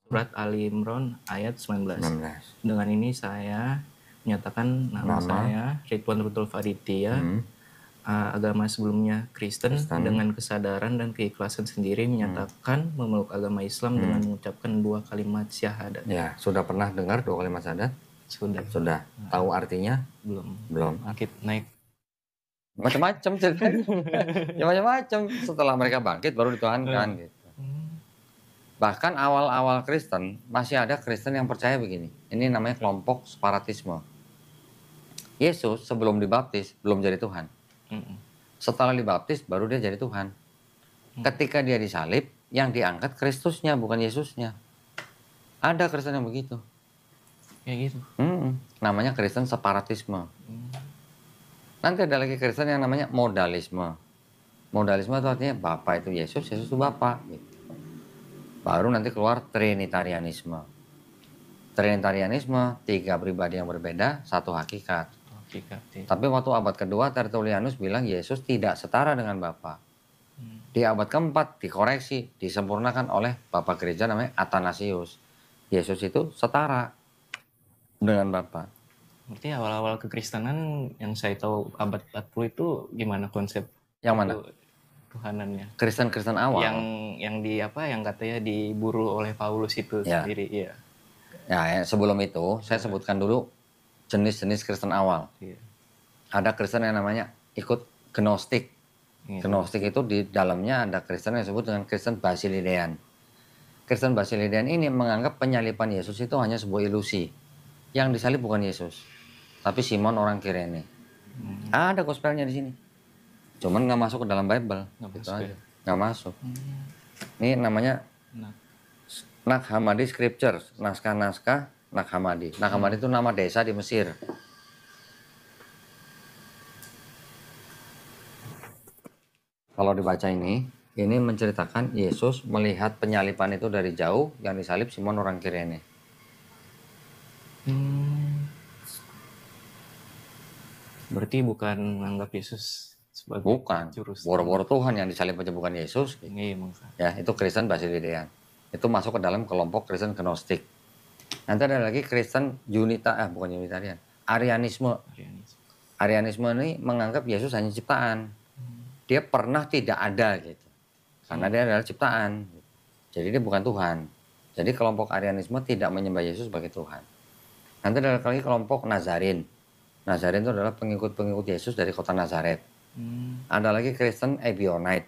Surat Ali Imran ayat 19. 19. Dengan ini saya menyatakan nama saya Ridwan Rutul Faridiyah, agama sebelumnya Kristen, dengan kesadaran dan keikhlasan sendiri menyatakan memeluk agama Islam dengan mengucapkan 2 kalimat syahadat. Ya, sudah pernah dengar 2 kalimat syahadat? Sudah. Tahu artinya? Belum. Bangkit naik. Macam-macam ceritanya. Ya macam-macam. Setelah mereka bangkit baru dituhankan gitu. Bahkan awal-awal Kristen masih ada Kristen yang percaya begini. Ini namanya kelompok separatisme. Yesus sebelum dibaptis belum jadi Tuhan. Setelah dibaptis baru dia jadi Tuhan. Ketika dia disalib, yang diangkat Kristusnya bukan Yesusnya. Ada Kristen yang begitu. Kayak gitu. Namanya Kristen separatisme. Nanti ada lagi Kristen yang namanya modalisme. Modalisme itu artinya Bapa itu Yesus, Yesus itu Bapa. Gitu. Baru nanti keluar Trinitarianisme. Trinitarianisme 3 pribadi yang berbeda, 1 hakikat. Tapi waktu abad kedua Tertullianus bilang Yesus tidak setara dengan Bapa. Di abad keempat dikoreksi, disempurnakan oleh Bapak Gereja namanya Athanasius. Yesus itu setara dengan Bapa. Berarti awal-awal kekristenan yang saya tahu abad 40 itu gimana konsep? Yang mana? Tuhanannya. Kristen-Kristen awal. Yang katanya diburu oleh Paulus itu sendiri, iya. Ya, sebelum itu saya sebutkan dulu jenis-jenis Kristen awal. Ada Kristen yang namanya ikut Gnostik. Gnostik itu di dalamnya ada Kristen yang disebut dengan Kristen Basilidean. Kristen Basilidean ini menganggap penyaliban Yesus itu hanya sebuah ilusi. Yang disalib bukan Yesus, tapi Simon orang Kirene. Ada gospelnya di sini. Cuman nggak masuk ke dalam Bible. Nggak masuk. Ini namanya Nag Hammadi Scriptures, naskah-naskah Nag Hammadi. Nag Hammadi itu nama desa di Mesir. Kalau dibaca ini menceritakan Yesus melihat penyaliban itu dari jauh, yang disalib Simon orang Kirene. Berarti bukan menganggap Yesus sebagai juru selamat. Boro-boro Tuhan yang disalib aja bukan Yesus. Gitu. Ya, itu Kristen Basilidean. Itu masuk ke dalam kelompok Kristen Gnostik. Nanti ada lagi Kristen bukan Unitarian, Arianisme. Arianisme ini menganggap Yesus hanya ciptaan. Dia pernah tidak ada gitu. Karena dia adalah ciptaan. Jadi dia bukan Tuhan. Jadi kelompok Arianisme tidak menyembah Yesus sebagai Tuhan. Nanti ada lagi kelompok Nazarin. Nazarin itu adalah pengikut-pengikut Yesus dari kota Nazaret. Ada lagi Kristen Ebionite.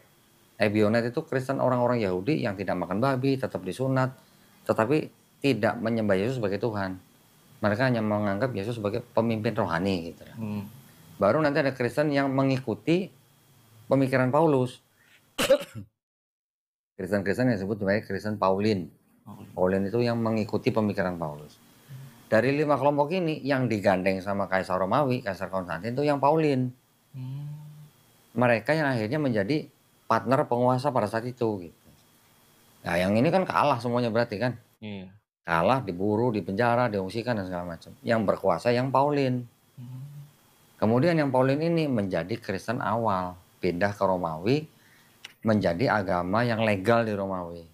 Ebionite itu Kristen orang-orang Yahudi yang tidak makan babi, tetap disunat, tetapi tidak menyembah Yesus sebagai Tuhan. Mereka hanya menganggap Yesus sebagai pemimpin rohani gitu. Baru nanti ada Kristen yang mengikuti pemikiran Paulus. Kristen-Kristen yang disebut sebagai Kristen Paulin. Paulin itu yang mengikuti pemikiran Paulus. Dari 5 kelompok ini yang digandeng sama Kaisar Romawi, Kaisar Konstantin itu yang Paulin. Mereka yang akhirnya menjadi partner penguasa pada saat itu gitu. Nah, yang ini kan kalah semuanya berarti kan? Iya. Kalah, diburu, dipenjara, diungsikan dan segala macam. Yang berkuasa yang Paulin. Kemudian yang Paulin ini menjadi Kristen awal, pindah ke Romawi, menjadi agama yang legal di Romawi.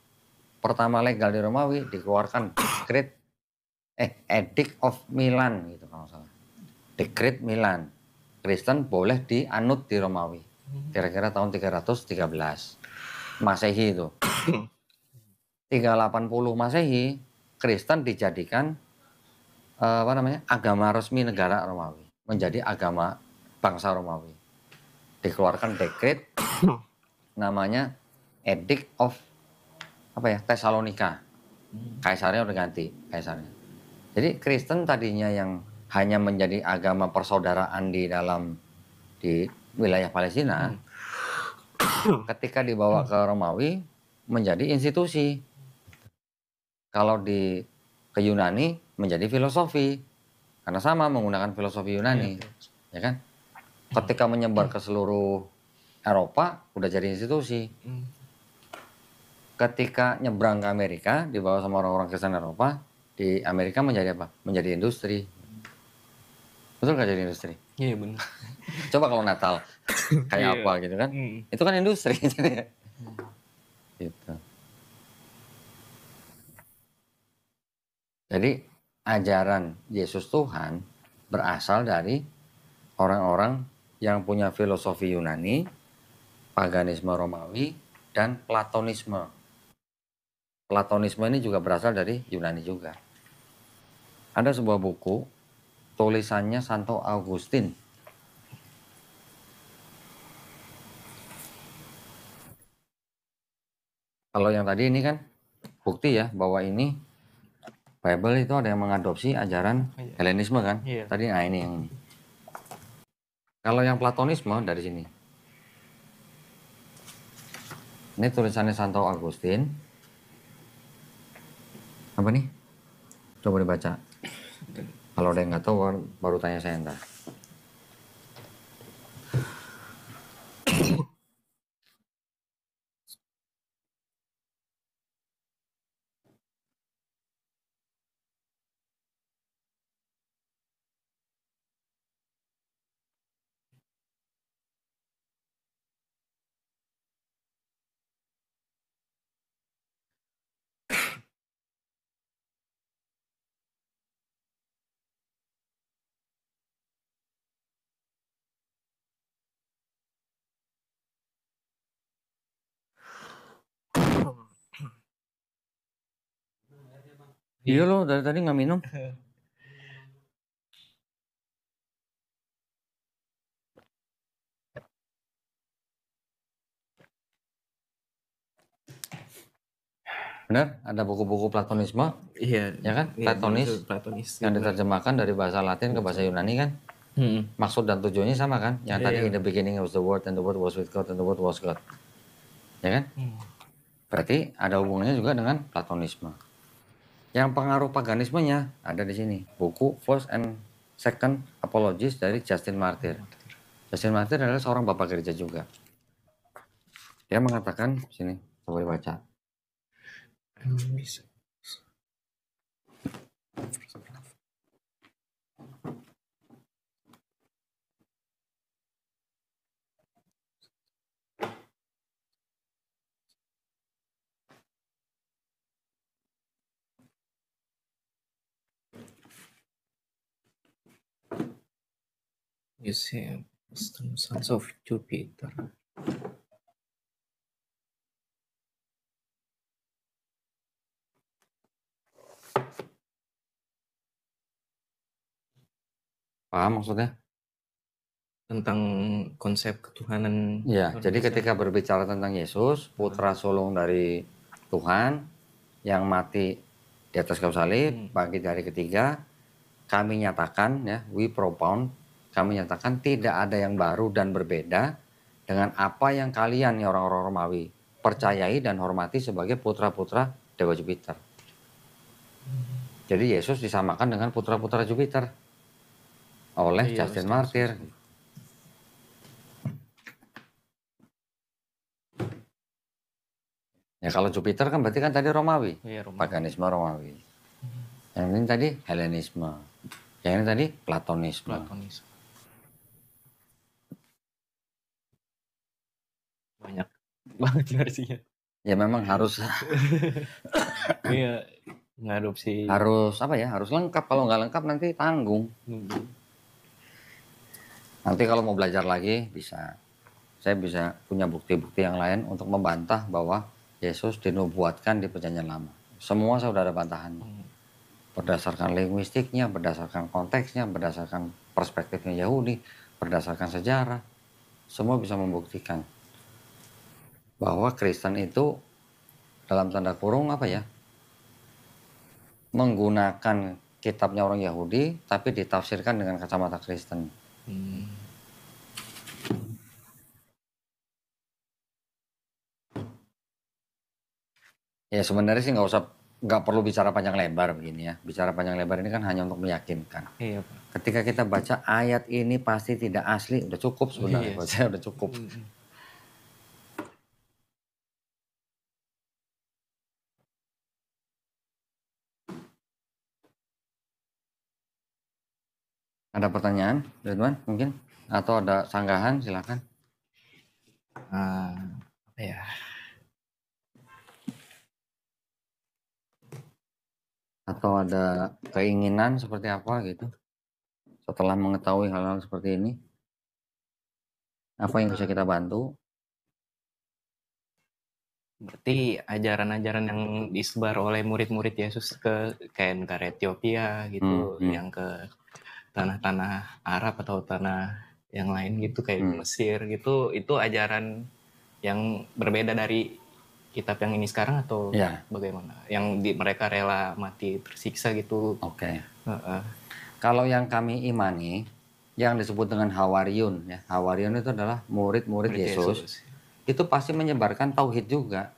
Pertama legal di Romawi dikeluarkan Edict of Milan gitu kalau salah. Dekret Milan. Kristen boleh dianut di Romawi. Kira-kira tahun 313 Masehi itu. 380 Masehi Kristen dijadikan agama resmi negara Romawi, menjadi agama bangsa Romawi. Dikeluarkan dekret namanya Edict of Tesalonika. Kaisarnya udah ganti kaisarnya. Jadi Kristen tadinya yang hanya menjadi agama persaudaraan di wilayah Palestina, ketika dibawa ke Romawi menjadi institusi. Kalau ke Yunani menjadi filosofi, karena sama menggunakan filosofi Yunani, ya kan? Ketika menyebar ke seluruh Eropa udah jadi institusi. Ketika nyebrang ke Amerika dibawa sama orang-orang Kristen Eropa, di Amerika menjadi apa? Menjadi industri. Betul gak jadi industri? Iya benar. Coba kalau Natal kayak apa gitu kan? Itu kan industri gitu. Jadi ajaran Yesus Tuhan berasal dari orang-orang yang punya filosofi Yunani, paganisme Romawi, dan Platonisme. Platonisme ini juga berasal dari Yunani juga. Ada sebuah buku, tulisannya Santo Agustin. Kalau yang tadi ini kan bukti ya bahwa ini Bible itu ada yang mengadopsi ajaran Helenisme kan. Tadi nah ini yang ini. Kalau yang Platonisme dari sini. Ini tulisannya Santo Agustin. Apa nih? Coba dibaca. Kalau ada yang nggak tahu baru tanya saya entar. Iya loh, dari tadi nggak minum. Benar, ada buku-buku Platonisme. Iya. Ya kan, Platonis. Yang diterjemahkan dari bahasa Latin ke bahasa Yunani kan. Maksud dan tujuannya sama kan. Yang tadi in the beginning was the word and the word was with God and the word was God. Ya kan? Berarti ada hubungannya juga dengan Platonisme. Yang pengaruh paganismenya ada di sini. Buku First and Second Apologies dari Justin Martyr. Justin Martyr adalah seorang bapak gereja juga. Dia mengatakan, sini, coba dibaca. Bisa. Museum Sons of Jupiter. Paham maksudnya? Tentang konsep ketuhanan. Ya, jadi ketika berbicara tentang Yesus, putra sulung dari Tuhan yang mati di atas kayu salib, bangkit dari ketiga, kami nyatakan ya, we propound, kami nyatakan tidak ada yang baru dan berbeda dengan apa yang kalian ya orang-orang Romawi percayai dan hormati sebagai putra-putra Dewa Jupiter. Jadi Yesus disamakan dengan putra-putra Jupiter oleh Justin Martyr. Ya kalau Jupiter kan berarti kan tadi Romawi, paganisme Romawi. Yang ini tadi Helenisme, yang ini tadi Platonisme. Banyak banget versinya. Ya memang harus. Iya, ngadopsi. Harus apa ya? Harus lengkap. Kalau nggak lengkap nanti tanggung. Nanti kalau mau belajar lagi bisa. Saya bisa punya bukti-bukti yang lain untuk membantah bahwa Yesus dinubuatkan di Perjanjian Lama. Semua saya sudah ada bantahan. Berdasarkan linguistiknya, berdasarkan konteksnya, berdasarkan perspektifnya Yahudi, berdasarkan sejarah. Semua bisa membuktikan bahwa Kristen itu dalam tanda kurung apa ya? Menggunakan kitabnya orang Yahudi tapi ditafsirkan dengan kacamata Kristen. Ya sebenarnya sih nggak perlu bicara panjang lebar begini ya. Bicara panjang lebar ini kan hanya untuk meyakinkan. Iya, Pak. Ketika kita baca ayat ini pasti tidak asli, udah cukup sebenarnya. Buat saya udah cukup. Ada pertanyaan, teman-teman mungkin? Atau ada sanggahan, silakan. Apa ya? Atau ada keinginan seperti apa gitu? Setelah mengetahui hal-hal seperti ini, apa yang bisa kita bantu? Berarti ajaran-ajaran yang disebar oleh murid-murid Yesus ke kayak negara Ethiopia gitu, yang ke tanah-tanah Arab atau tanah yang lain gitu kayak Mesir gitu, itu ajaran yang berbeda dari kitab yang ini sekarang atau bagaimana? Yang mereka rela mati tersiksa gitu. Oke. Kalau yang kami imani, yang disebut dengan Hawariun, ya, Hawariun itu adalah murid-murid Yesus. Itu pasti menyebarkan tauhid juga.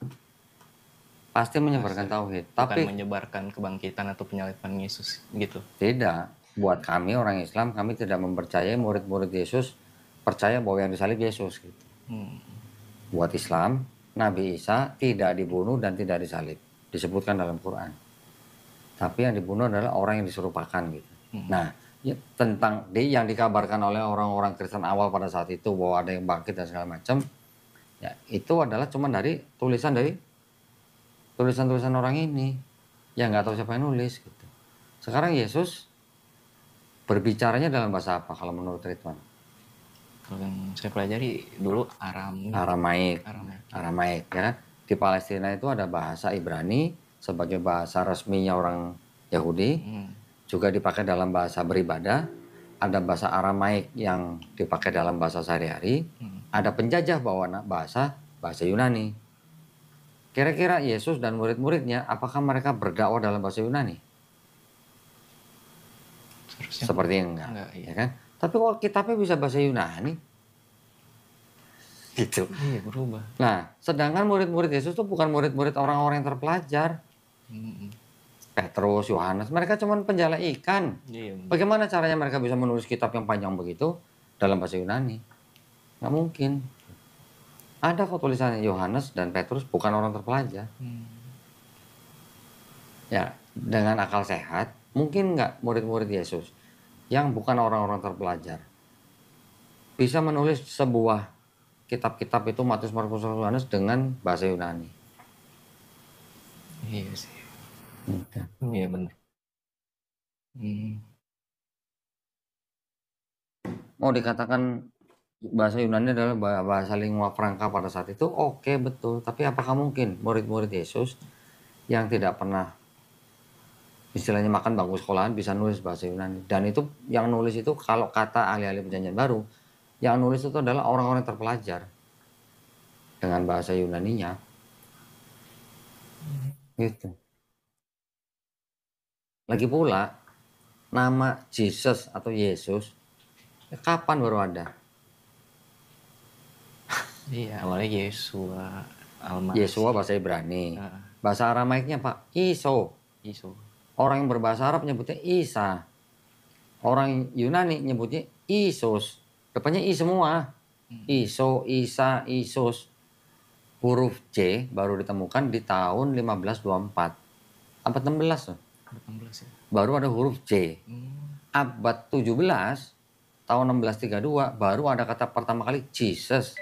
Pasti menyebarkan tauhid. Tapi menyebarkan kebangkitan atau penyaliban Yesus gitu. Tidak. Buat kami orang Islam, kami tidak mempercayai murid-murid Yesus percaya bahwa yang disalib Yesus gitu. Buat Islam, Nabi Isa tidak dibunuh dan tidak disalib. Disebutkan dalam Quran. Tapi yang dibunuh adalah orang yang diserupakan gitu. Nah, ya, tentang yang dikabarkan oleh orang-orang Kristen awal pada saat itu bahwa ada yang bangkit dan segala macam, ya itu adalah cuma dari tulisan-tulisan orang ini yang nggak tahu siapa yang nulis gitu. Sekarang Yesus berbicaranya dalam bahasa apa kalau menurut Ridwan? Kalau yang saya pelajari dulu Aramaik, ya. Di Palestina itu ada bahasa Ibrani sebagai bahasa resminya orang Yahudi, juga dipakai dalam bahasa beribadah. Ada bahasa Aramaik yang dipakai dalam bahasa sehari-hari. Ada penjajah bawa bahasa Yunani. Kira-kira Yesus dan murid-muridnya, apakah mereka berdakwah dalam bahasa Yunani? Sepertinya enggak, ya kan? Tapi kok kitabnya bisa bahasa Yunani? Gitu. Iya, berubah. Nah, sedangkan murid-murid Yesus itu bukan murid-murid orang-orang yang terpelajar. Petrus, Yohanes, mereka cuma penjala ikan. Bagaimana caranya mereka bisa menulis kitab yang panjang begitu dalam bahasa Yunani? Nggak mungkin. Ada kok tulisannya Yohanes dan Petrus bukan orang terpelajar. Ya, dengan akal sehat, mungkin nggak murid-murid Yesus yang bukan orang-orang terpelajar bisa menulis sebuah kitab-kitab itu Matius, Markus, Yohanes dengan bahasa Yunani. Iya sih. Iya benar. Mau dikatakan bahasa Yunani adalah bahasa lingua franca pada saat itu, oke, betul. Tapi apakah mungkin murid-murid Yesus yang tidak pernah istilahnya makan bangku sekolahan bisa nulis bahasa Yunani? Dan itu yang nulis itu kalau kata ahli-ahli perjanjian baru, yang nulis itu adalah orang-orang terpelajar dengan bahasa Yunaninya. Gitu. Lagi pula, nama Jesus atau Yesus, kapan baru ada? Iya, awalnya Yesua. Yesua bahasa Ibrani. Bahasa Aramaiknya Pak, Iso. Orang yang berbahasa Arab nyebutnya Isa. Orang Yunani nyebutnya Isus. Depannya I semua. Iso, Isa, Isus. Huruf C baru ditemukan di tahun 1524. Abad 16 loh. 16 ya. Baru ada huruf C. Abad 17 tahun 1632 baru ada kata pertama kali Jesus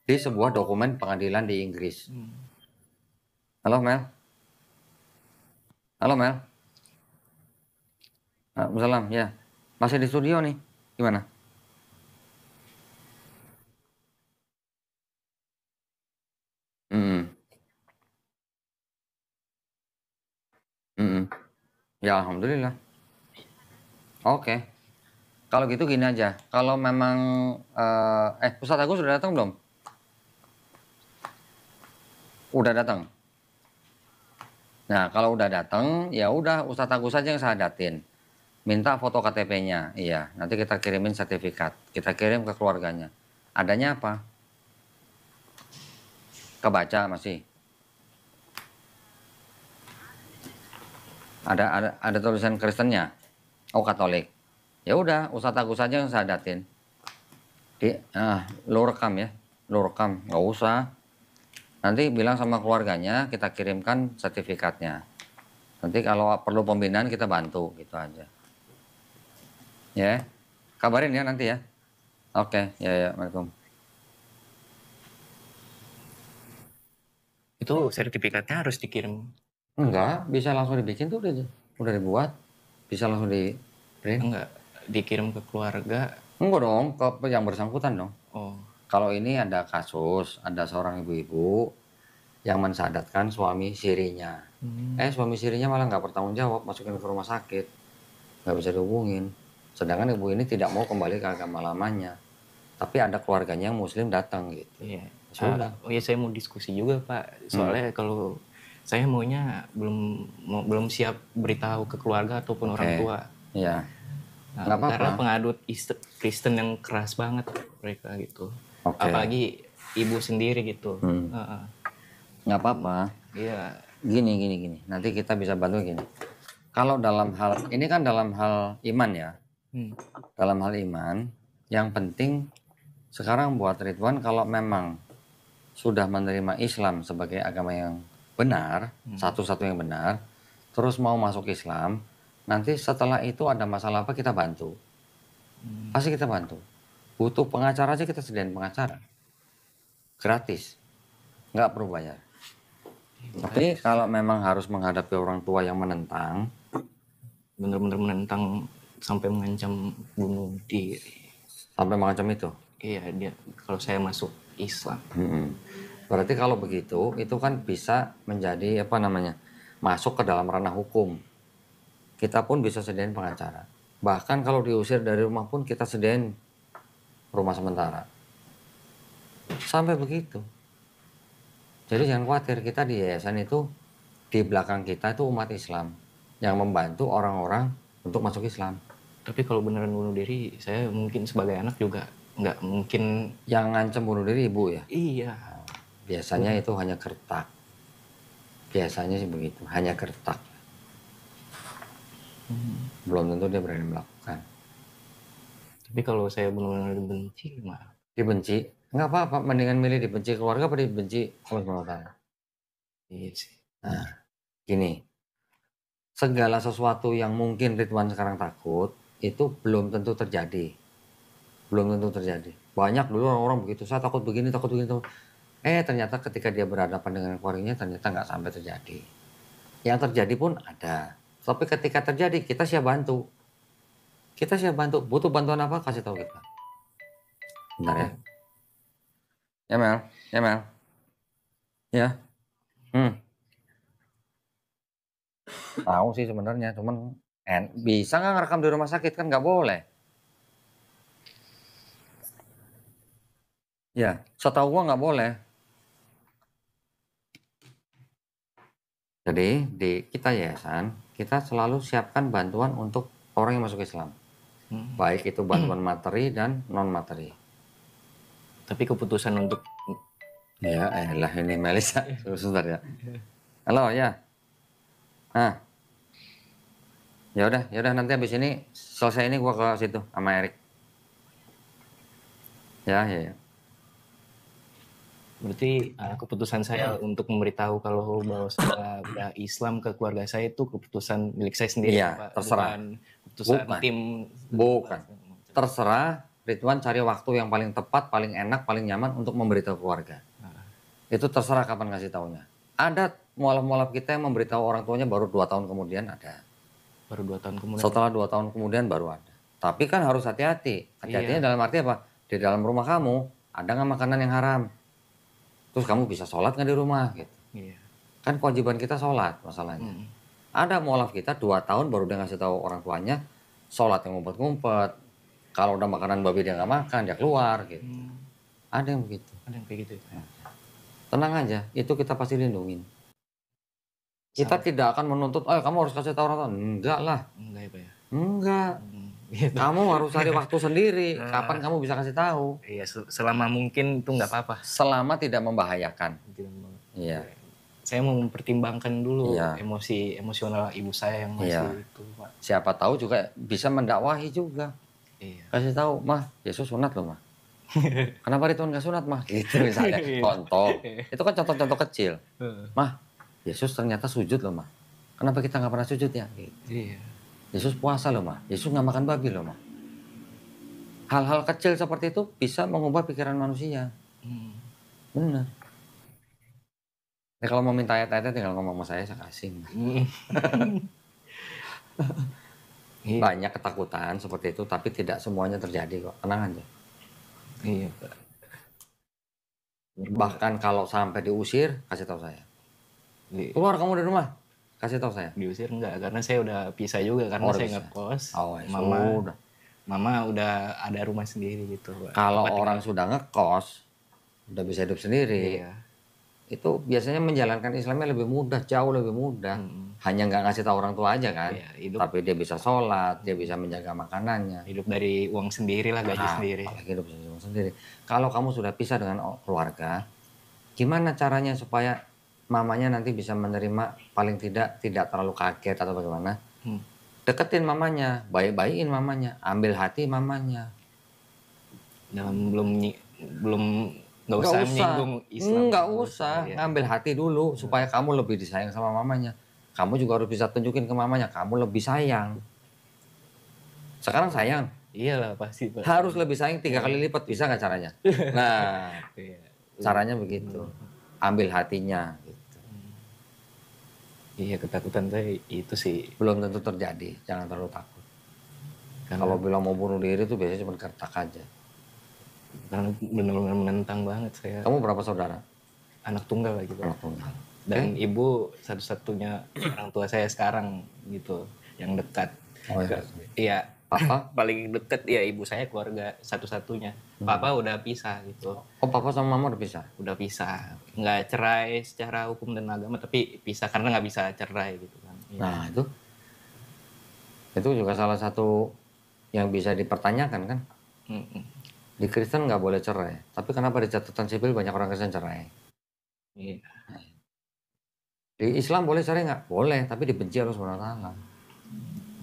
di sebuah dokumen pengadilan di Inggris. Halo Mel. Halo Mel. Salam ya. Masih di studio nih. Gimana? Ya alhamdulillah. Oke. Kalau gitu gini aja. Kalau memang Ustadz Agus sudah datang belum? Udah datang. Nah, kalau udah datang, ya udah Ustadz Agus aja yang sahadatin. Minta foto KTP-nya. Iya, nanti kita kirimin sertifikat. Kita kirim ke keluarganya. Adanya apa? Kebaca masih. Ada tulisan Kristennya. Oh, Katolik. Ya udah, Ustadz Agus aja yang sahadatin. Lo rekam ya. Lo rekam, nggak usah. Nanti bilang sama keluarganya, kita kirimkan sertifikatnya. Nanti kalau perlu pembinaan kita bantu, gitu aja. Ya, kabarin ya nanti ya. Oke, ya, Assalamualaikum. Itu sertifikatnya harus dikirim Enggak, bisa langsung dibikin tuh udah dibuat, bisa langsung di print. Enggak, dikirim ke keluarga. Enggak dong, ke yang bersangkutan dong. Oh. Kalau ini ada kasus, ada seorang ibu-ibu yang mensadatkan suami sirinya. Suami sirinya malah nggak bertanggung jawab, masukin ke rumah sakit, nggak bisa dihubungin. Sedangkan ibu ini tidak mau kembali ke agama lamanya. Tapi ada keluarganya yang muslim datang gitu. Iya. Oh ya, saya mau diskusi juga Pak. Soalnya kalau saya maunya belum siap beritahu ke keluarga ataupun orang tua. Iya. Nah, karena pengadut Kristen yang keras banget mereka gitu. Apalagi ibu sendiri gitu. Nggak apa-apa. Iya. Gini. Nanti kita bisa bantu gini. Kalau dalam hal, ini kan dalam hal iman ya. Dalam hal iman, yang penting sekarang buat Ridwan kalau memang sudah menerima Islam sebagai agama yang benar, satu-satu yang benar, terus mau masuk Islam, nanti setelah itu ada masalah apa kita bantu. Pasti kita bantu. Butuh pengacara aja kita sediain pengacara. Gratis. Nggak perlu bayar. Tapi kalau memang harus menghadapi orang tua yang menentang, bener-bener menentang sampai mengancam bunuh diri. Sampai mengancam itu? Iya, dia kalau saya masuk Islam. Berarti kalau begitu, itu kan bisa menjadi masuk ke dalam ranah hukum. Kita pun bisa sediain pengacara. Bahkan kalau diusir dari rumah pun kita sediain rumah sementara. Sampai begitu. Jadi jangan khawatir, kita di yayasan itu, di belakang kita itu umat Islam yang membantu orang-orang untuk masuk Islam. Tapi kalau beneran bunuh diri, saya mungkin sebagai anak juga nggak mungkin. Yang ngancam bunuh diri ibu ya? Iya. Biasanya itu hanya gertak. Biasanya sih begitu, hanya gertak. Belum tentu dia berani melakukan. Tapi kalau saya benar-benar dibenci, mah. Dibenci? Nggak apa-apa, mendingan milih dibenci keluarga apa dibenci Allah SWT. Iya sih. Nah, gini. Segala sesuatu yang mungkin Ridwan sekarang takut, itu belum tentu terjadi. Belum tentu terjadi. Banyak dulu orang-orang begitu, saya takut begini, takut begitu. Ternyata ketika dia berhadapan dengan keluarganya, ternyata nggak sampai terjadi. Yang terjadi pun ada. Tapi ketika terjadi, kita siap bantu. Kita siap bantu. Butuh bantuan apa? Kasih tahu kita. Bentar ya. Ya Mel. Ya. Tahu sih sebenarnya, cuman bisa nggak ngerekam di rumah sakit kan nggak boleh. Ya, setahu gua nggak boleh. Jadi di kita yayasan, kita selalu siapkan bantuan untuk orang yang masuk Islam. Baik itu bantuan materi dan non materi. Tapi keputusan untuk ini Melisa, sebentar ya. Halo ya. Nah, ya udah nanti habis ini selesai ini gua ke situ sama Erik. Ya. Berarti keputusan saya untuk memberitahu kalau bahwa saya udah Islam ke keluarga saya itu keputusan milik saya sendiri. Iya, Pak. Terserah. Keputusan tim. Bukan. Terserah Ridwan cari waktu yang paling tepat, paling enak, paling nyaman untuk memberitahu keluarga. Itu terserah kapan ngasih taunya. Ada mualaf-mualaf kita yang memberitahu orang tuanya baru 2 tahun kemudian ada. Baru 2 tahun kemudian? Setelah 2 tahun kemudian baru ada. Tapi kan harus hati-hati. Hati-hatinya dalam arti apa? Di dalam rumah kamu ada nggak makanan yang haram? Terus kamu bisa sholat nggak di rumah? Gitu. Iya. Kan kewajiban kita sholat masalahnya. Ada mualaf kita 2 tahun baru dia ngasih tahu orang tuanya sholat yang ngumpet-ngumpet. Kalau udah makanan babi dia nggak makan, dia keluar gitu. Ada yang begitu. Ada yang kayak gitu. Tenang aja, itu kita pasti lindungin. Kita tidak akan menuntut, kamu harus kasih tahu orang tua. Enggak lah. Enggak ya Pak ya? Enggak. Gitu. Kamu harus cari waktu sendiri. Kapan kamu bisa kasih tahu? Iya, selama mungkin itu nggak apa-apa. Selama tidak membahayakan. Iya. Saya mau mempertimbangkan dulu emosional ibu saya yang masih itu, Pak. Siapa tahu juga bisa mendakwahi juga. Iya. Kasih tahu, Mah, Yesus sunat loh, Mah. Kenapa Ridwan nggak sunat, Mah? Gitu misalnya. Contoh. Itu kan contoh-contoh kecil. Mah, Yesus ternyata sujud loh, Mah. Kenapa kita nggak pernah sujud ya? Gitu. Iya. Yesus puasa loh, Mah. Yesus nggak makan babi loh, Mah. Hal-hal kecil seperti itu bisa mengubah pikiran manusia. Benar. Nah, kalau mau minta ayat-ayatnya tinggal ngomong sama saya kasih. Banyak ketakutan seperti itu, tapi tidak semuanya terjadi kok. Tenang aja. Iya, Pak. Bahkan kalau sampai diusir, kasih tahu saya. Keluar kamu dari rumah, kasih tahu saya. Diusir enggak, karena saya udah pisah juga, karena saya ngekos. Mama udah ada rumah sendiri gitu, Pak. Kalau orang sudah ngekos, udah bisa hidup sendiri, itu biasanya menjalankan Islamnya lebih mudah, jauh lebih mudah. Hanya nggak ngasih tahu orang tua aja kan, tapi dia bisa sholat, dia bisa menjaga makanannya. Hidup dari uang sendiri lah, gaji sendiri. Apalagi hidup dari uang sendiri. Kalau kamu sudah pisah dengan keluarga, gimana caranya supaya mamanya nanti bisa menerima, paling tidak terlalu kaget atau bagaimana? Deketin mamanya, baik-baikin mamanya, ambil hati mamanya. Belum nggak usah menyinggung Islam. Nggak usah, ngambil hati dulu supaya kamu lebih disayang sama mamanya. Kamu juga harus bisa tunjukin ke mamanya, kamu lebih sayang. Sekarang sayang. Iyalah pasti, Pak. Harus lebih sayang 3 kali lipat, bisa nggak caranya? Nah, caranya begitu. Ambil hatinya. Gitu. Iya, ketakutan saya itu sih. Belum tentu terjadi, jangan terlalu takut. Kalau bilang mau bunuh diri itu biasanya cuma kertak aja. Karena benar-benar menentang banget saya. Kamu berapa saudara? Anak tunggal gitu. Anak tunggal. Dan ibu satu-satunya orang tua saya sekarang gitu, yang dekat. Oh iya. Iya. Papa? Paling dekat ya ibu saya, keluarga satu-satunya. Papa udah pisah gitu. Oh, papa sama mama udah pisah? Udah pisah. Nggak cerai secara hukum dan agama, tapi pisah karena nggak bisa cerai gitu kan. Ya. Nah itu juga salah satu yang bisa dipertanyakan kan. Di Kristen nggak boleh cerai, tapi kenapa di catatan sipil banyak orang Kristen cerai? Iya. Di Islam boleh cerai nggak? Boleh, tapi dibenci Allah SWT.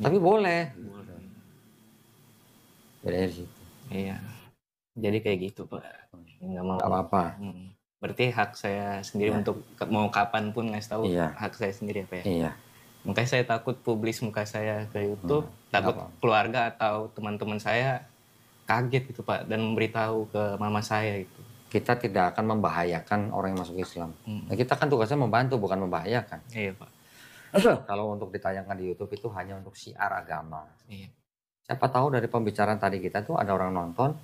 Tapi boleh. Bedanya di situ. Iya. Jadi kayak gitu, Pak. Nggak mau. Nggak apa-apa. Berarti hak saya sendiri untuk mau kapan pun ngasih tahu hak saya sendiri apa ya? Iya. Makanya saya takut publis muka saya ke YouTube, takut keluarga atau teman-teman saya kaget gitu, Pak, dan memberitahu ke mama saya itu. Kita tidak akan membahayakan orang yang masuk Islam. Nah, kita kan tugasnya membantu, bukan membahayakan. Iya, Pak. Kalau untuk ditayangkan di YouTube itu hanya untuk syiar agama. Iya. Siapa tahu dari pembicaraan tadi kita tuh ada orang nonton,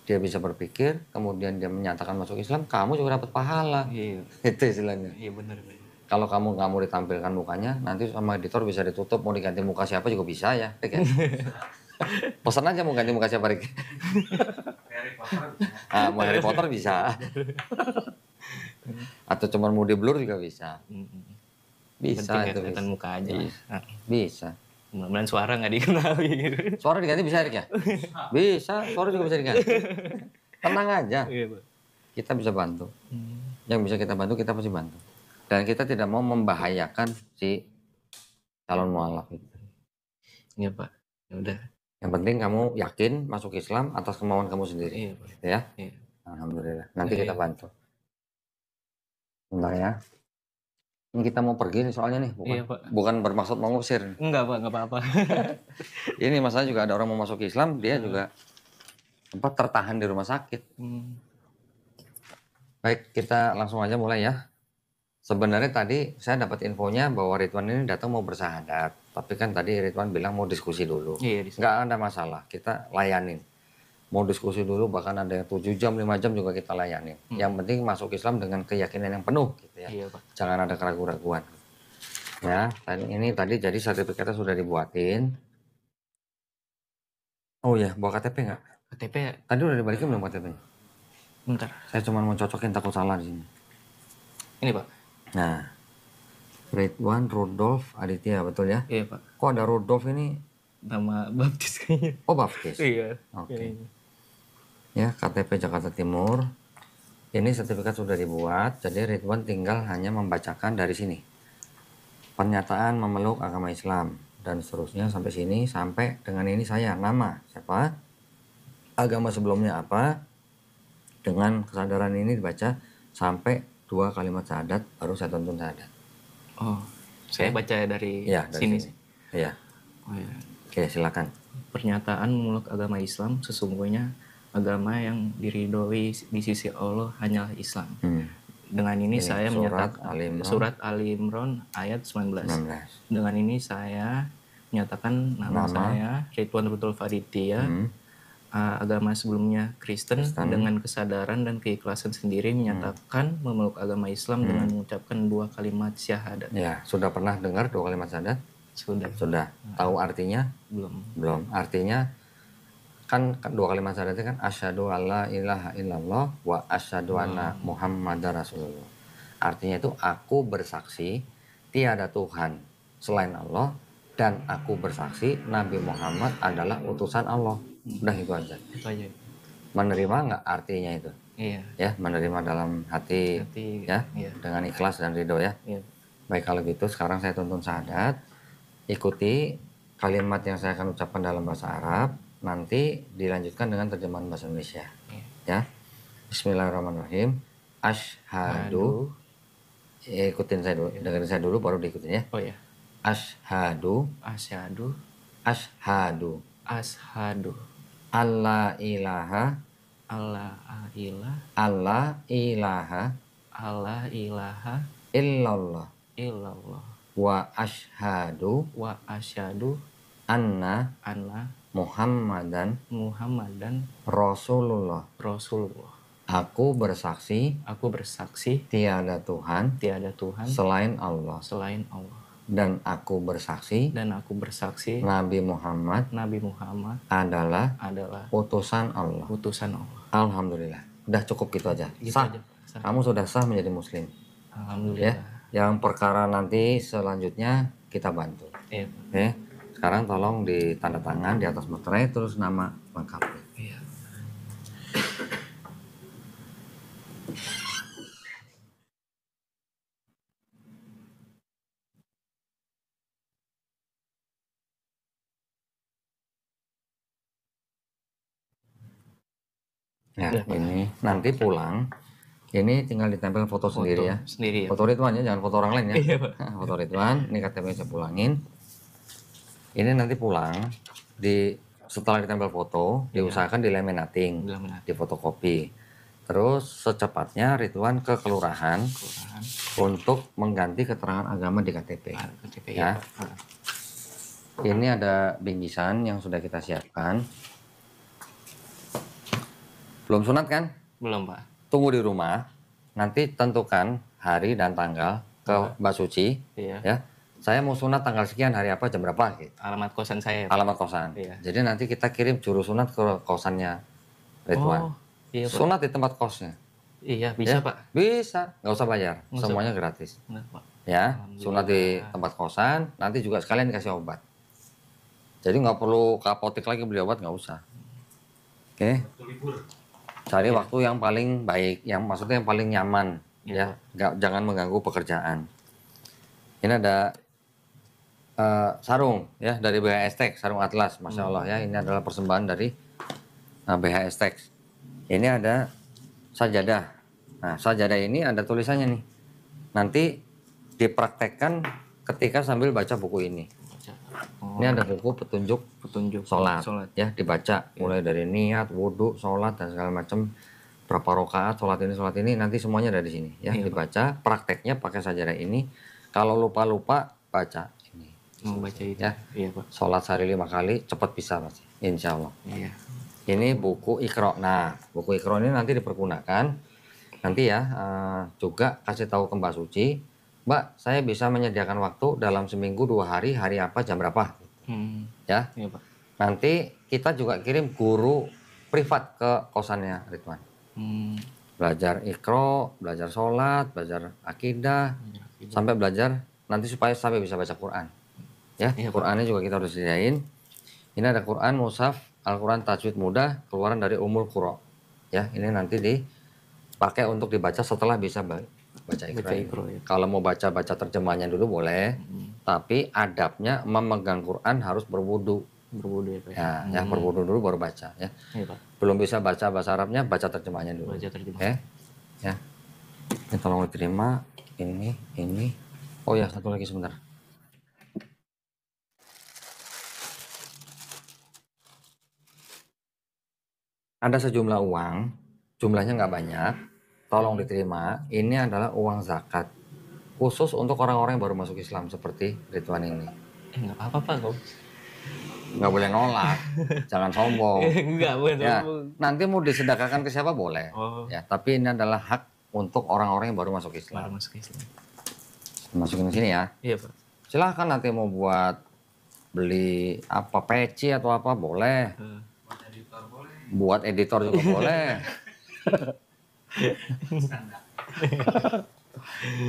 dia bisa berpikir, kemudian dia menyatakan masuk Islam, kamu juga dapat pahala. Iya. Itu istilahnya. Iya benar. Kalau kamu nggak mau ditampilkan mukanya, nanti sama editor bisa ditutup, mau diganti muka siapa juga bisa ya. Pesan aja mau ganti muka siapa, Rik. Mau Harry Potter bisa. Atau cuma mau di blur juga bisa. Bisa itu. Kelihatan muka aja. Bisa. Mudah-mudahan suara nggak dikenali gitu. Suara diganti bisa, Rik ya? Bisa, suara juga bisa diganti. Tenang aja. Kita bisa bantu. Yang bisa kita bantu, kita pasti bantu. Dan kita tidak mau membahayakan si calon mualaf itu. Iya, Pak. Ya udah. Yang penting kamu yakin masuk Islam atas kemauan kamu sendiri. Iya, Pak. Ya? Iya. Alhamdulillah. Nanti kita bantu. Bentar ya. Ini kita mau pergi nih soalnya nih. Bukan, iya, Pak. Bukan bermaksud mau ngusir. Enggak, Pak. Enggak apa-apa. Ini masalah juga ada orang mau masuk Islam, dia juga tertahan di rumah sakit. Baik, kita langsung aja mulai ya. Sebenarnya tadi saya dapat infonya bahwa Ridwan ini datang mau bersahadat. Tapi kan tadi Ridwan bilang mau diskusi dulu. Iya, nggak ada masalah, kita layanin. Mau diskusi dulu, bahkan ada yang 7 jam, 5 jam juga kita layanin. Yang penting masuk Islam dengan keyakinan yang penuh gitu ya. Iya, Pak. Jangan ada keraguan-keraguan. Ya, ini tadi jadi sertifikatnya sudah dibuatin. Oh ya, bawa KTP nggak? KTP Tadi udah dibalikin belum KTP? Bentar. Saya cuma mau cocokin, takut salah di sini. Ini, Pak. Nah, Ridwan Rudolf Aditya, betul ya? Iya, Pak. Kok ada Rudolf ini? Nama baptis kayaknya. Oh, baptis? Iya. Oke. Ya, KTP Jakarta Timur. Ini sertifikat sudah dibuat, jadi Ridwan tinggal hanya membacakan dari sini. Pernyataan memeluk agama Islam, dan seterusnya sampai sini, sampai dengan ini saya, nama, siapa, agama sebelumnya apa, dengan kesadaran ini dibaca sampai 2 kalimat syahadat, baru saya tuntun syahadat. Oh, saya baca dari sini. Iya. Oh, ya. Oke, silakan. Pernyataan memeluk agama Islam, sesungguhnya agama yang diridhoi di sisi Allah hanyalah Islam. Dengan ini saya surat menyatakan surat Ali Imran ayat 19. Dengan ini saya menyatakan nama saya Ridwan Rutul Faridiyah. Agama sebelumnya Kristen dengan kesadaran dan keikhlasan sendiri menyatakan memeluk agama Islam dengan mengucapkan 2 kalimat syahadat. Ya, sudah pernah dengar 2 kalimat syahadat? Sudah. Tahu artinya? Belum. Artinya kan 2 kalimat syahadat itu kan asyhadu alla ilaha illallah wa asyhadu anna muhammadar rasulullah. Artinya itu aku bersaksi tiada Tuhan selain Allah dan aku bersaksi Nabi Muhammad adalah utusan Allah. Udah itu aja. Menerima nggak artinya itu? Iya. Ya, menerima dalam hati ya, dengan ikhlas dan ridho ya. Iya. Baik, kalau gitu sekarang saya tuntun syahadat. Ikuti kalimat yang saya akan ucapkan dalam bahasa Arab, nanti dilanjutkan dengan terjemahan bahasa Indonesia. Iya. Ya. Bismillahirrahmanirrahim. Asyhadu. Ikutin saya dulu, dengerin saya dulu baru diikutin ya. Oh ya. Asyhadu. Allah ilaha illallah wa asyhadu anna Muhammadan Rasulullah. Aku bersaksi tiada Tuhan selain Allah. Dan aku bersaksi Nabi Muhammad adalah utusan Allah. Alhamdulillah. Udah cukup gitu aja. Sah. Kamu sudah sah menjadi muslim. Alhamdulillah. Ya. Yang perkara nanti selanjutnya kita bantu. Iya. Oke. Sekarang tolong ditanda tangan di atas materai terus nama lengkapnya. Iya. Ya, ini nanti pulang, ini tinggal ditempel foto sendiri ya. Foto Ridwan ya, jangan foto orang lain ya. Iya, Pak. Foto Ridwan, ini KTP saya pulangin. Ini nanti pulang, setelah ditempel foto, diusahakan dilaminating, di fotokopi. Terus secepatnya Ridwan ke kelurahan untuk mengganti keterangan agama di KTP. Ya. Ini ada bingkisan yang sudah kita siapkan. Belum sunat kan? Belum, Pak. Tunggu di rumah, nanti tentukan hari dan tanggal ke Mbak Suci. Iya. Ya. Saya mau sunat tanggal sekian, hari apa, jam berapa gitu. Alamat kosan saya. Alamat kosan. Iya. Jadi nanti kita kirim juru sunat ke kosannya Ridwan. Iya, Pak. Sunat di tempat kosnya. Iya, bisa, ya? Pak. Bisa, nggak usah bayar. Semuanya gratis. Benar, Pak. Ya, sunat di tempat kosan, nanti juga sekalian dikasih obat. Jadi nggak perlu ke apotek lagi beli obat, nggak usah. Oke. Cari waktu yang paling baik, yang maksudnya yang paling nyaman, ya. Jangan mengganggu pekerjaan. Ini ada sarung, ya, dari BHS Tex, sarung atlas, masya Allah ya. Ini adalah persembahan dari BHS Tex. Ini ada sajadah. Nah, sajadah ini ada tulisannya nih. Nanti dipraktekkan ketika sambil baca buku ini. Ini ada buku petunjuk sholat, ya, dibaca mulai dari niat, wudhu, sholat dan segala macam, berapa rakaat, sholat ini, nanti semuanya ada di sini, ya, dibaca. Prakteknya pakai sajadah ini. Kalau lupa baca ini. Mau baca itu, ya, iya, Pak. Sholat sehari 5 kali, cepat bisa pasti, insya Allah. Iya. Ini buku Iqra. Nah, buku Iqra ini nanti dipergunakan. Nanti ya, juga kasih tahu ke Mbak Suci. Mbak, saya bisa menyediakan waktu dalam seminggu 2 hari, hari apa, jam berapa. Ya, iya, Pak. Nanti kita juga kirim guru privat ke kosannya Ridwan. Belajar Iqra, belajar sholat, belajar akidah, sampai belajar nanti supaya sampai bisa baca Quran. Ya, iya, Qurannya juga kita udah sediain. Ini ada Quran mushaf, Al-Quran tajwid mudah, keluaran dari Ummul Qura. Ya, ini nanti dipakai untuk dibaca setelah bisa baca Iqra. Ya. Kalau mau baca terjemahnya dulu boleh, tapi adabnya memegang Quran harus berwudu. Berwudu ya, Pak. Ya, berwudu dulu baru baca ya. Iya, Pak. Belum bisa baca bahasa Arabnya, baca terjemahnya dulu. Baca terjemahnya. Ya. Ini tolong diterima. Ini. Oh ya, satu lagi sebentar. Ada sejumlah uang, jumlahnya nggak banyak. tolong diterima, ini adalah uang zakat. Khusus untuk orang-orang yang baru masuk Islam seperti Ridwan ini. Nggak apa-apa kok. Nggak boleh nolak, jangan sombong. Nggak boleh Ya, sombong. nanti mau disedekahkan ke siapa boleh. Ya, tapi ini adalah hak untuk orang-orang yang baru masuk Islam. Baru masuk Islam. Masukin sini ya. Iya Pak. Silahkan nanti mau buat beli apa peci atau apa boleh. Buat editor boleh. Buat editor juga boleh.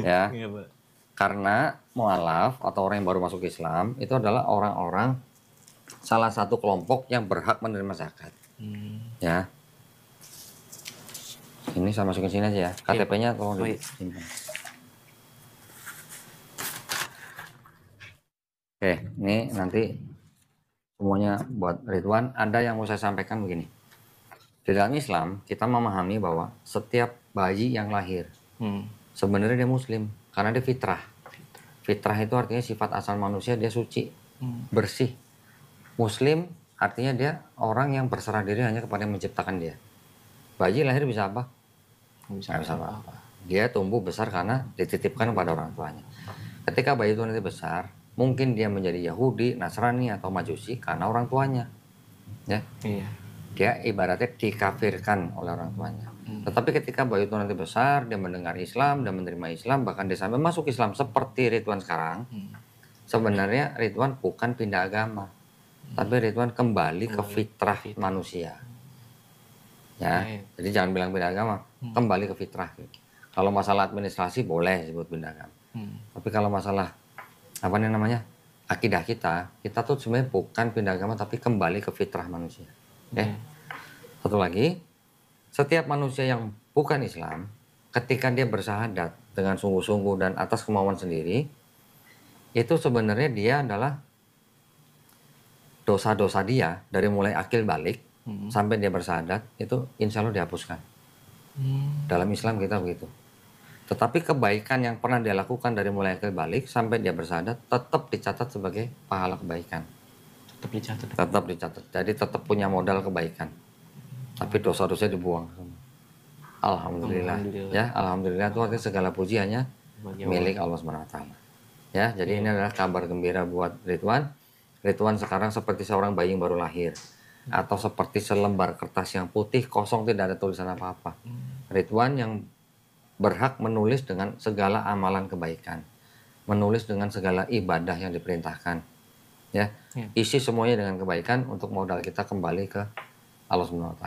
Ya. Iya Pak. Karena mualaf atau orang yang baru masuk Islam itu adalah orang-orang salah satu kelompok yang berhak menerima zakat. Ya. Ini saya masukin sini aja ya. KTP-nya tolong disimpan. Oke, ini nanti semuanya buat Ridwan. Ada yang mau saya sampaikan begini. Di dalam Islam, kita memahami bahwa setiap bayi yang lahir, sebenarnya dia muslim. Karena dia fitrah. Fitrah itu artinya sifat asal manusia, dia suci, bersih. Muslim artinya dia orang yang berserah diri hanya kepada yang menciptakan dia. Bayi lahir bisa apa? Nggak bisa apa-apa. Dia tumbuh besar karena dititipkan kepada orang tuanya. Ketika bayi itu nanti besar, mungkin dia menjadi Yahudi, Nasrani, atau Majusi karena orang tuanya. Ya. Iya. Dia ibaratnya dikafirkan oleh orang tuanya. Tetapi ketika bayi itu nanti besar, dia mendengar Islam, dan menerima Islam, bahkan dia sampai masuk Islam seperti Ridwan sekarang, sebenarnya Ridwan bukan pindah agama. Tapi Ridwan kembali ke fitrah manusia. Ya, jadi jangan bilang pindah agama, kembali ke fitrah. Kalau masalah administrasi boleh disebut pindah agama. Tapi kalau masalah apa nih namanya akidah kita tuh sebenarnya bukan pindah agama tapi kembali ke fitrah manusia. Satu lagi, setiap manusia yang bukan Islam, ketika dia bersahadat dengan sungguh-sungguh dan atas kemauan sendiri, itu sebenarnya dia adalah dosa-dosa dia dari mulai akil balik sampai dia bersahadat itu insya Allah dihapuskan. Dalam Islam kita begitu. Tetapi kebaikan yang pernah dia lakukan dari mulai akil balik sampai dia bersahadat tetap dicatat sebagai pahala kebaikan. Tetap dicatat. Tetap dicatat. Jadi tetap punya modal kebaikan. Tapi dosa-dosa dibuang. Alhamdulillah. Ya, alhamdulillah itu artinya segala puji hanya milik Allah SWT. Ya, jadi ini adalah kabar gembira buat Ridwan. Ridwan sekarang seperti seorang bayi yang baru lahir. Atau seperti selembar kertas yang putih, kosong, tidak ada tulisan apa-apa. Ridwan yang berhak menulis dengan segala amalan kebaikan. Menulis dengan segala ibadah yang diperintahkan. Ya, isi semuanya dengan kebaikan untuk modal kita kembali ke Allah SWT.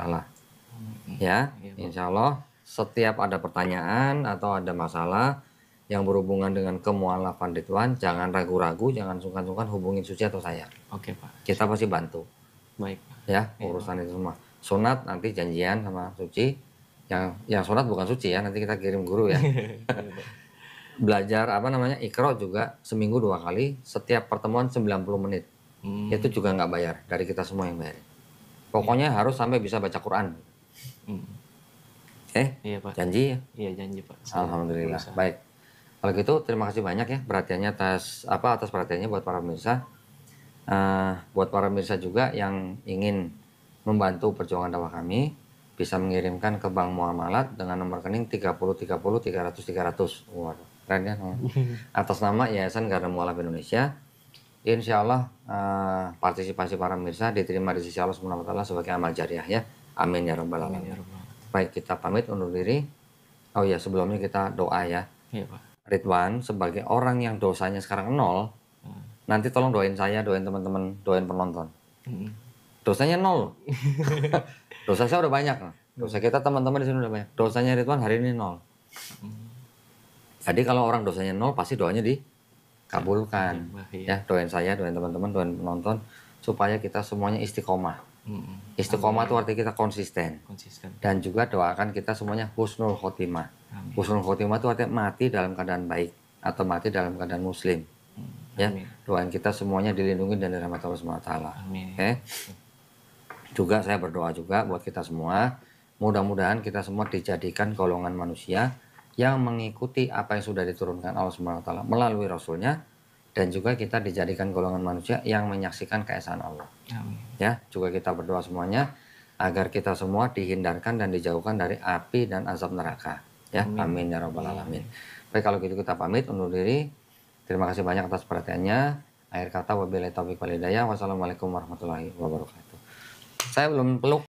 Ya, insya Allah setiap ada pertanyaan atau ada masalah yang berhubungan dengan kemualafan Ridwan, jangan ragu-ragu, jangan sungkan-sungkan hubungin Suci atau saya. Oke Pak. Kita pasti bantu. Baik Pak. Ya, urusan itu semua. Sunat nanti janjian sama Suci. Yang sunat bukan Suci ya, nanti kita kirim guru ya. Belajar apa namanya Iqra juga seminggu 2 kali, setiap pertemuan 90 menit. Itu juga nggak bayar, dari kita semua yang bayar. Pokoknya harus sampai bisa baca Quran. Iya Pak. Janji ya? Iya janji Pak. Alhamdulillah. Baik. Kalau gitu terima kasih banyak ya perhatiannya atas perhatiannya buat para pemirsa. Buat para pemirsa juga yang ingin membantu perjuangan dakwah kami bisa mengirimkan ke Bank Muamalat dengan nomor rekening 30 30 300 300. Waduh, keren ya. Atas nama Yayasan Garda Mualaf Indonesia. Insya Allah partisipasi para pemirsa diterima di sisi Allah SWT sebagai amal jariah ya. Amin ya rabbal alamin. Baik, kita pamit undur diri. Oh ya, sebelumnya kita doa ya. Iya Pak. Ridwan sebagai orang yang dosanya sekarang 0, nanti tolong doain saya, doain teman-teman, doain penonton. Dosanya 0. Dosa saya udah banyak. Dosa kita teman-teman di sini udah banyak. Dosanya Ridwan hari ini 0. Jadi kalau orang dosanya 0 pasti doanya dikabulkan. Ya, doain saya, doain teman-teman, doain penonton supaya kita semuanya istiqomah. Istiqomah itu artinya kita konsisten. Dan juga doakan kita semuanya husnul khotimah. Husnul khotimah itu artinya mati dalam keadaan baik atau mati dalam keadaan muslim. Ya, doain kita semuanya dilindungi dari rahmat Allah SWT. Oke. Juga saya berdoa juga buat kita semua, mudah-mudahan kita semua dijadikan golongan manusia yang mengikuti apa yang sudah diturunkan Allah SWT melalui Rasulnya, dan juga kita dijadikan golongan manusia yang menyaksikan keesaan Allah. Ya, juga kita berdoa semuanya agar kita semua dihindarkan dan dijauhkan dari api dan azab neraka. Ya, amin ya rabbal alamin. Baik, kalau gitu kita pamit undur diri. Terima kasih banyak atas perhatiannya. Akhir kata wabillahi taufiq wal hidayah. Wassalamualaikum warahmatullahi wabarakatuh. Saya belum peluk.